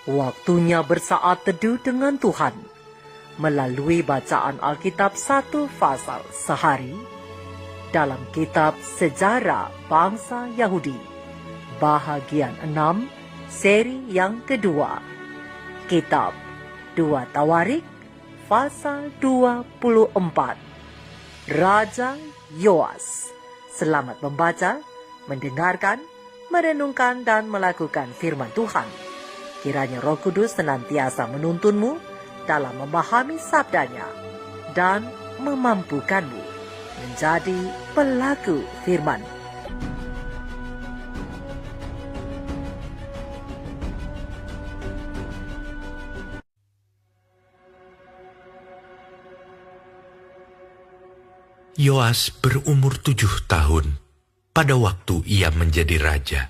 Waktunya bersaat teduh dengan Tuhan melalui bacaan Alkitab satu pasal sehari dalam kitab Sejarah Bangsa Yahudi, bahagian 6, seri yang kedua, kitab 2 Tawarik, pasal 24. Raja Yoas. Selamat membaca, mendengarkan, merenungkan, dan melakukan firman Tuhan. Kiranya Roh Kudus senantiasa menuntunmu dalam memahami sabdanya dan memampukanmu menjadi pelaku firman. Yoas berumur 7 tahun pada waktu ia menjadi raja,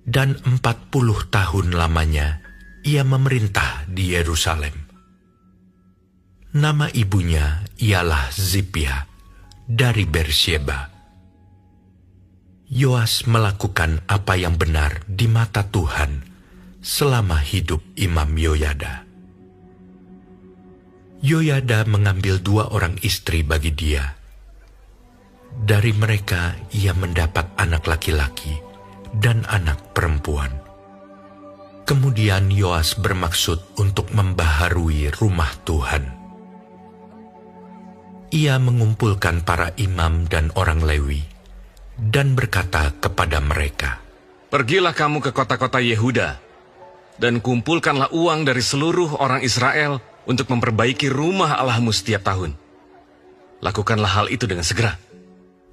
dan 40 tahun lamanya ia memerintah di Yerusalem. Nama ibunya ialah Zipia dari Bersyeba. Yoas melakukan apa yang benar di mata Tuhan selama hidup Imam Yoyada. Yoyada mengambil 2 orang istri bagi dia. Dari mereka ia mendapat anak laki-laki dan anak perempuan. Kemudian Yoas bermaksud untuk membaharui rumah Tuhan. Ia mengumpulkan para imam dan orang Lewi dan berkata kepada mereka, "Pergilah kamu ke kota-kota Yehuda dan kumpulkanlah uang dari seluruh orang Israel untuk memperbaiki rumah Allahmu setiap tahun. Lakukanlah hal itu dengan segera."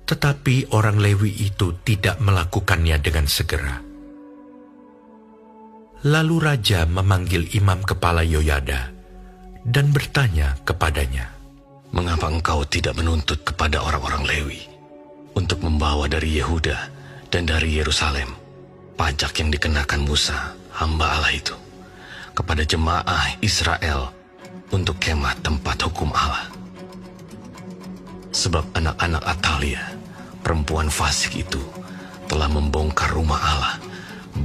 Tetapi orang Lewi itu tidak melakukannya dengan segera. Lalu raja memanggil imam kepala Yoyada dan bertanya kepadanya, "Mengapa engkau tidak menuntut kepada orang-orang Lewi untuk membawa dari Yehuda dan dari Yerusalem pajak yang dikenakan Musa, hamba Allah itu, kepada jemaah Israel untuk kemah tempat hukum Allah? Sebab anak-anak Atalia, perempuan fasik itu, telah membongkar rumah Allah,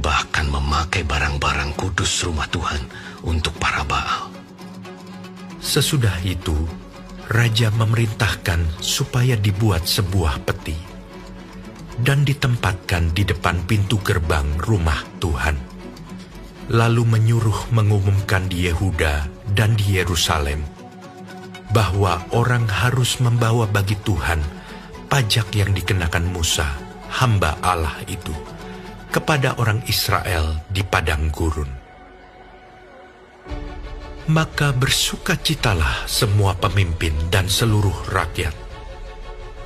bahkan memakai barang-barang kudus rumah Tuhan untuk para Baal." Sesudah itu, raja memerintahkan supaya dibuat sebuah peti dan ditempatkan di depan pintu gerbang rumah Tuhan. Lalu menyuruh mengumumkan di Yehuda dan di Yerusalem bahwa orang harus membawa bagi Tuhan pajak yang dikenakan Musa, hamba Allah itu, kepada orang Israel di padang gurun. Maka bersukacitalah semua pemimpin dan seluruh rakyat.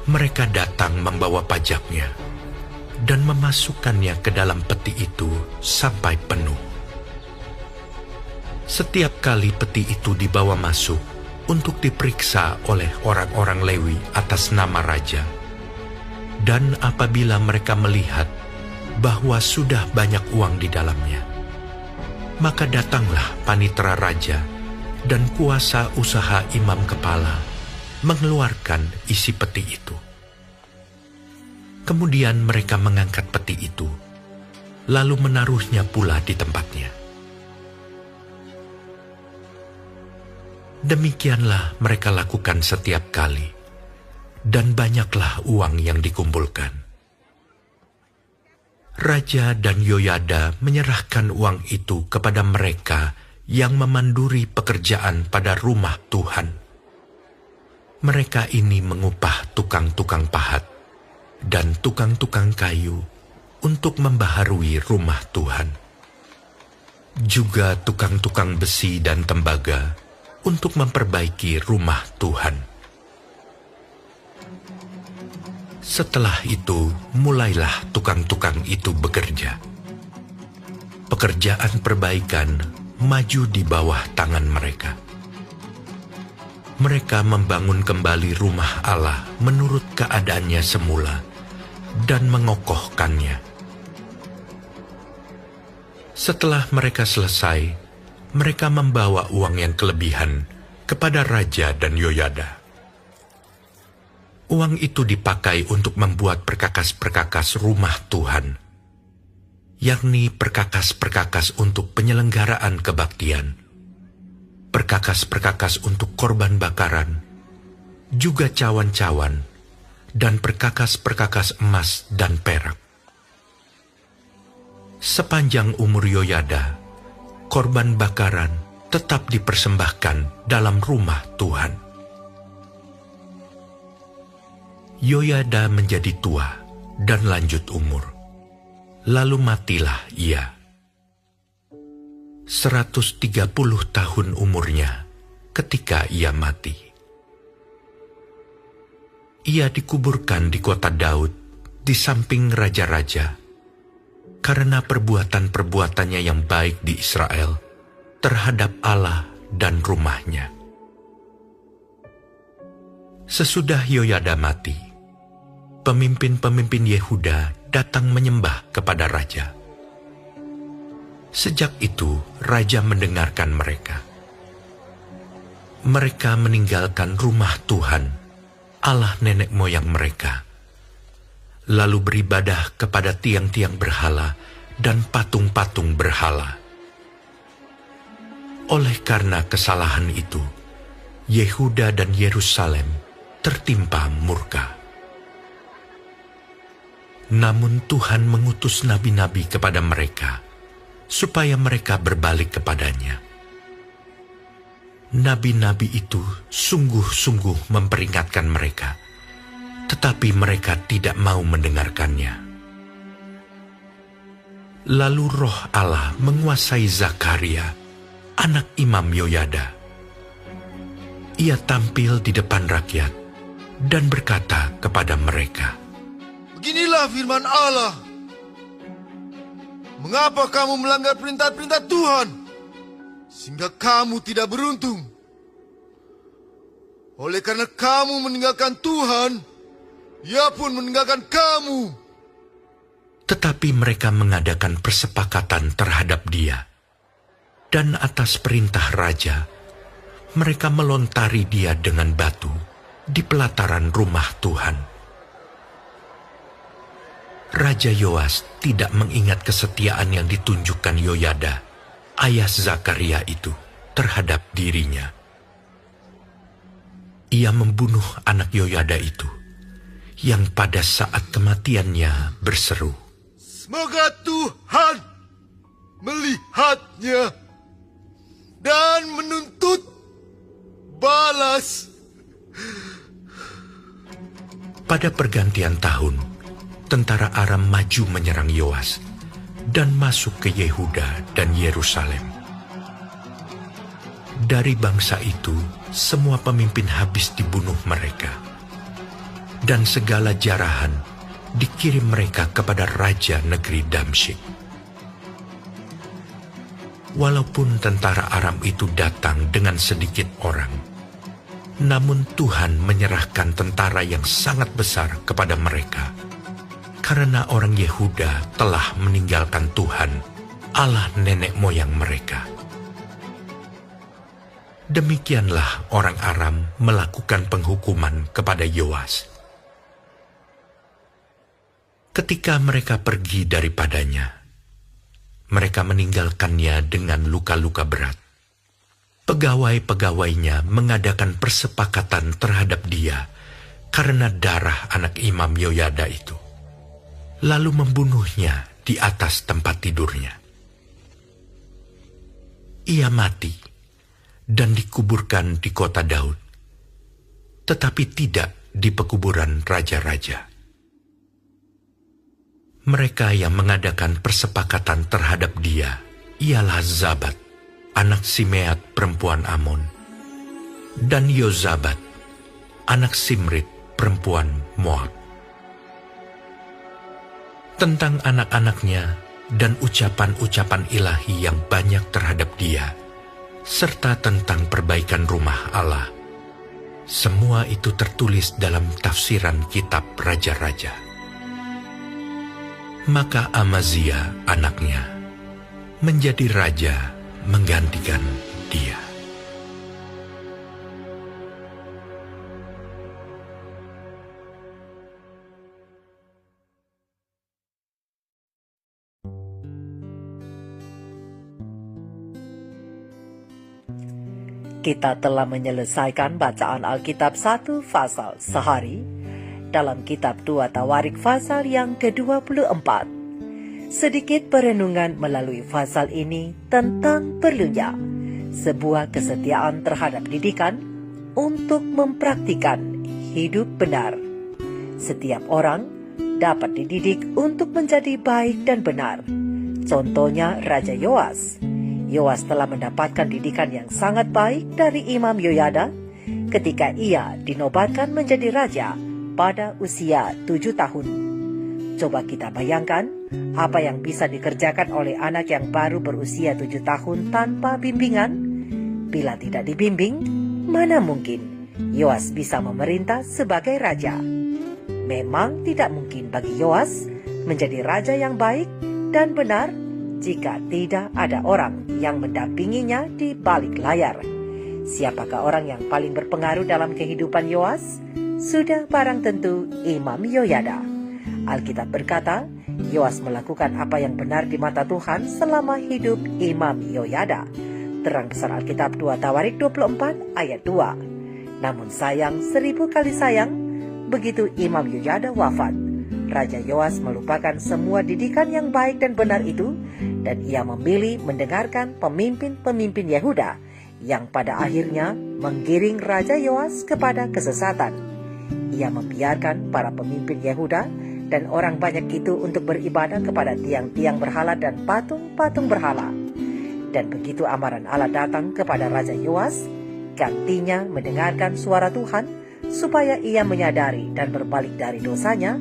Mereka datang membawa pajaknya dan memasukkannya ke dalam peti itu sampai penuh. Setiap kali peti itu dibawa masuk untuk diperiksa oleh orang-orang Lewi atas nama raja, dan apabila mereka melihat bahwa sudah banyak uang di dalamnya, maka datanglah panitera raja dan kuasa usaha imam kepala mengeluarkan isi peti itu. Kemudian mereka mengangkat peti itu, lalu menaruhnya pula di tempatnya. Demikianlah mereka lakukan setiap kali, dan banyaklah uang yang dikumpulkan. Raja dan Yoyada menyerahkan uang itu kepada mereka yang memanduri pekerjaan pada rumah Tuhan. Mereka ini mengupah tukang-tukang pahat dan tukang-tukang kayu untuk membaharui rumah Tuhan. Juga tukang-tukang besi dan tembaga untuk memperbaiki rumah Tuhan. Setelah itu, mulailah tukang-tukang itu bekerja. Pekerjaan perbaikan maju di bawah tangan mereka. Mereka membangun kembali rumah Allah menurut keadaannya semula dan mengokohkannya. Setelah mereka selesai, mereka membawa uang yang kelebihan kepada raja dan Yoyada. Uang itu dipakai untuk membuat perkakas-perkakas rumah Tuhan. yakni perkakas-perkakas untuk penyelenggaraan kebaktian, perkakas-perkakas untuk korban bakaran, juga cawan-cawan, dan perkakas-perkakas emas dan perak. Sepanjang umur Yoyada, korban bakaran tetap dipersembahkan dalam rumah Tuhan. Yoyada menjadi tua dan lanjut umur, lalu matilah ia. 130 tahun umurnya ketika ia mati. Ia dikuburkan di kota Daud di samping raja-raja karena perbuatan-perbuatannya yang baik di Israel terhadap Allah dan rumahnya. Sesudah Yoyada mati, pemimpin-pemimpin Yehuda datang menyembah kepada raja. Sejak itu, raja mendengarkan mereka. Mereka meninggalkan rumah Tuhan, Allah nenek moyang mereka, lalu beribadah kepada tiang-tiang berhala dan patung-patung berhala. Oleh karena kesalahan itu, Yehuda dan Yerusalem tertimpa murka. Namun Tuhan mengutus nabi-nabi kepada mereka, supaya mereka berbalik kepadanya. Nabi-nabi itu sungguh-sungguh memperingatkan mereka, tetapi mereka tidak mau mendengarkannya. Lalu roh Allah menguasai Zakaria, anak Imam Yoyada. Ia tampil di depan rakyat dan berkata kepada mereka, "Beginilah firman Allah. Mengapa kamu melanggar perintah-perintah Tuhan, sehingga kamu tidak beruntung? Oleh karena kamu meninggalkan Tuhan, Ia pun meninggalkan kamu." Tetapi mereka mengadakan persepakatan terhadap dia, dan atas perintah raja, mereka melontari dia dengan batu di pelataran rumah Tuhan. Raja Yoas tidak mengingat kesetiaan yang ditunjukkan Yoyada, ayah Zakaria itu, terhadap dirinya. Ia membunuh anak Yoyada itu, yang pada saat kematiannya berseru, Semoga Tuhan melihatnya dan menuntut balas. Pada pergantian tahun, tentara Aram maju menyerang Yoas dan masuk ke Yehuda dan Yerusalem. Dari bangsa itu, semua pemimpin habis dibunuh mereka, dan segala jarahan dikirim mereka kepada raja negeri Damsyik. Walaupun tentara Aram itu datang dengan sedikit orang, namun Tuhan menyerahkan tentara yang sangat besar kepada mereka, karena orang Yehuda telah meninggalkan Tuhan, Allah nenek moyang mereka. Demikianlah orang Aram melakukan penghukuman kepada Yoas. Ketika mereka pergi daripadanya, mereka meninggalkannya dengan luka-luka berat. Pegawai-pegawainya mengadakan persepakatan terhadap dia karena darah anak Imam Yoyada itu, lalu membunuhnya di atas tempat tidurnya. Ia mati dan dikuburkan di kota Daud, tetapi tidak di pekuburan raja-raja. Mereka yang mengadakan persepakatan terhadap dia ialah Zabat, anak Simeat perempuan Amon, dan Yozabat, anak Simrit perempuan Moab. Tentang anak-anaknya dan ucapan-ucapan ilahi yang banyak terhadap dia, serta tentang perbaikan rumah Allah, semua itu tertulis dalam tafsiran kitab Raja-Raja. Maka Amazia anaknya menjadi raja menggantikan dia. Kita telah menyelesaikan bacaan Alkitab 1 Fasal sehari dalam kitab 2 Tawarik Fasal yang ke-24. Sedikit perenungan melalui fasal ini tentang perlunya sebuah kesetiaan terhadap didikan untuk mempraktikkan hidup benar. Setiap orang dapat dididik untuk menjadi baik dan benar. Contohnya Raja Yoas. Yoas telah mendapatkan didikan yang sangat baik dari Imam Yoyada ketika ia dinobatkan menjadi raja pada usia 7 tahun. Coba kita bayangkan apa yang bisa dikerjakan oleh anak yang baru berusia 7 tahun tanpa bimbingan. Bila tidak dibimbing, mana mungkin Yoas bisa memerintah sebagai raja. Memang tidak mungkin bagi Yoas menjadi raja yang baik dan benar jika tidak ada orang yang mendampinginya di balik layar. Siapakah orang yang paling berpengaruh dalam kehidupan Yoas? Sudah barang tentu Imam Yoyada. Alkitab berkata, Yoas melakukan apa yang benar di mata Tuhan selama hidup Imam Yoyada. Terang besar Alkitab 2 Tawarik 24 ayat 2. Namun sayang, 1000 kali sayang, begitu Imam Yoyada wafat, Raja Yoas melupakan semua didikan yang baik dan benar itu, dan ia memilih mendengarkan pemimpin-pemimpin Yehuda yang pada akhirnya menggiring Raja Yoas kepada kesesatan. Ia membiarkan para pemimpin Yehuda dan orang banyak itu untuk beribadah kepada tiang-tiang berhala dan patung-patung berhala. Dan begitu amaran Allah datang kepada Raja Yoas, gantinya mendengarkan suara Tuhan supaya ia menyadari dan berbalik dari dosanya,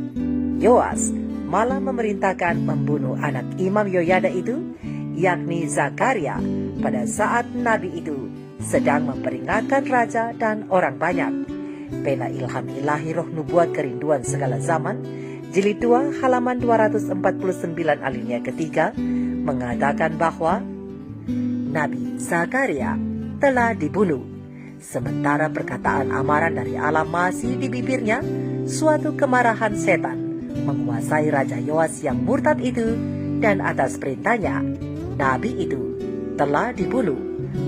Yoas malah memerintahkan membunuh anak Imam Yoyada itu, yakni Zakaria, pada saat Nabi itu sedang memperingatkan raja dan orang banyak. Pena Ilham Ilahi Roh Nubuat Kerinduan Segala Zaman, Jilid 2 halaman 249 alinea ketiga, mengatakan bahwa Nabi Zakaria telah dibunuh. Sementara perkataan amaran dari Allah masih di bibirnya, suatu kemarahan setan menguasai Raja Yoas yang murtad itu, dan atas perintahnya, Nabi itu telah dibunuh.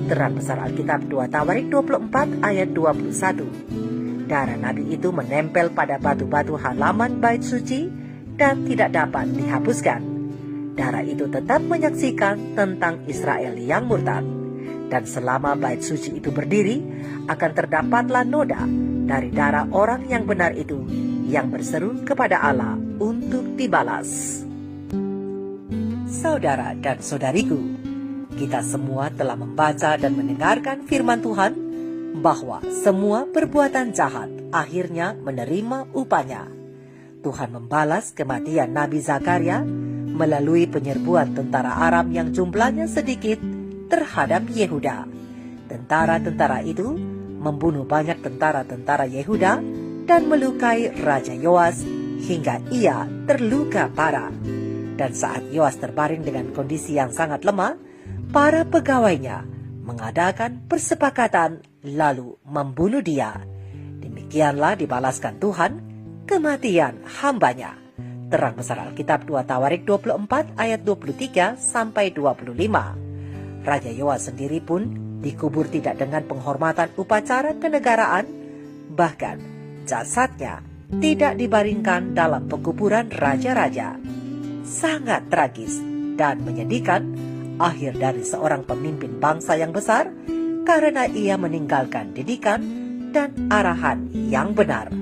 Terang besar Alkitab 2 Tawarik 24 ayat 21. Darah Nabi itu menempel pada batu-batu halaman bait suci dan tidak dapat dihapuskan. Darah itu tetap menyaksikan tentang Israel yang murtad. Dan selama bait suci itu berdiri, akan terdapatlah noda dari darah orang yang benar itu yang berseru kepada Allah untuk dibalas. Saudara dan saudariku, kita semua telah membaca dan mendengarkan firman Tuhan bahwa semua perbuatan jahat akhirnya menerima upahnya. Tuhan membalas kematian Nabi Zakaria melalui penyerbuan tentara Aram yang jumlahnya sedikit terhadap Yehuda. Tentara-tentara itu membunuh banyak tentara-tentara Yehuda dan melukai Raja Yoas hingga ia terluka parah. Dan saat Yoas terbaring dengan kondisi yang sangat lemah, para pegawainya mengadakan persepakatan lalu membunuh dia. Demikianlah dibalaskan Tuhan kematian hambanya. Terang besar Alkitab 2 Tawarik 24 ayat 23 sampai 25. Raja Yoas sendiri pun dikubur tidak dengan penghormatan upacara kenegaraan, bahkan jasadnya tidak dibaringkan dalam pekuburan raja-raja. Sangat tragis dan menyedihkan akhir dari seorang pemimpin bangsa yang besar karena ia meninggalkan didikan dan arahan yang benar.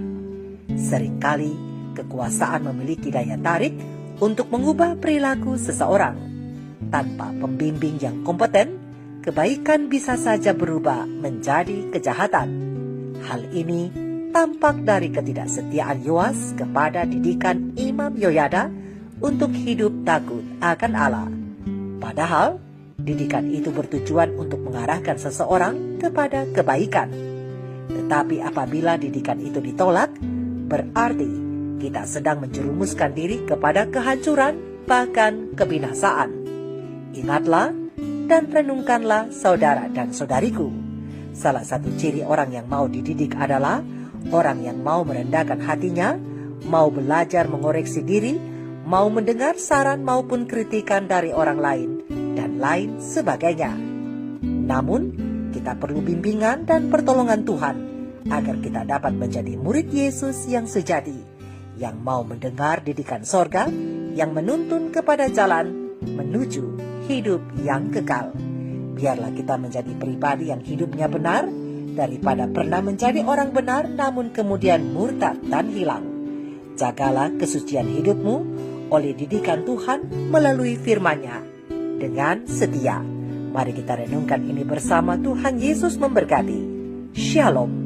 Seringkali kekuasaan memiliki daya tarik untuk mengubah perilaku seseorang. Tanpa pembimbing yang kompeten, kebaikan bisa saja berubah menjadi kejahatan. Hal ini tampak dari ketidaksetiaan Yoas kepada didikan Imam Yoyada untuk hidup takut akan Allah. Padahal, didikan itu bertujuan untuk mengarahkan seseorang kepada kebaikan. Tetapi apabila didikan itu ditolak, berarti kita sedang menjerumuskan diri kepada kehancuran, bahkan kebinasaan. Ingatlah dan renungkanlah saudara dan saudariku. Salah satu ciri orang yang mau dididik adalah orang yang mau merendahkan hatinya, mau belajar mengoreksi diri, mau mendengar saran maupun kritikan dari orang lain, dan lain sebagainya. Namun, kita kita perlu bimbingan dan pertolongan Tuhan agar kita dapat menjadi murid Yesus yang sejati, yang mau mendengar didikan sorga, yang menuntun kepada jalan menuju hidup yang kekal. Biarlah kita menjadi pribadi yang hidupnya benar, daripada pernah menjadi orang benar namun kemudian murtad dan hilang. Jagalah kesucian hidupmu oleh didikan Tuhan melalui firman-Nya dengan setia. Mari kita renungkan ini bersama. Tuhan Yesus memberkati. Shalom.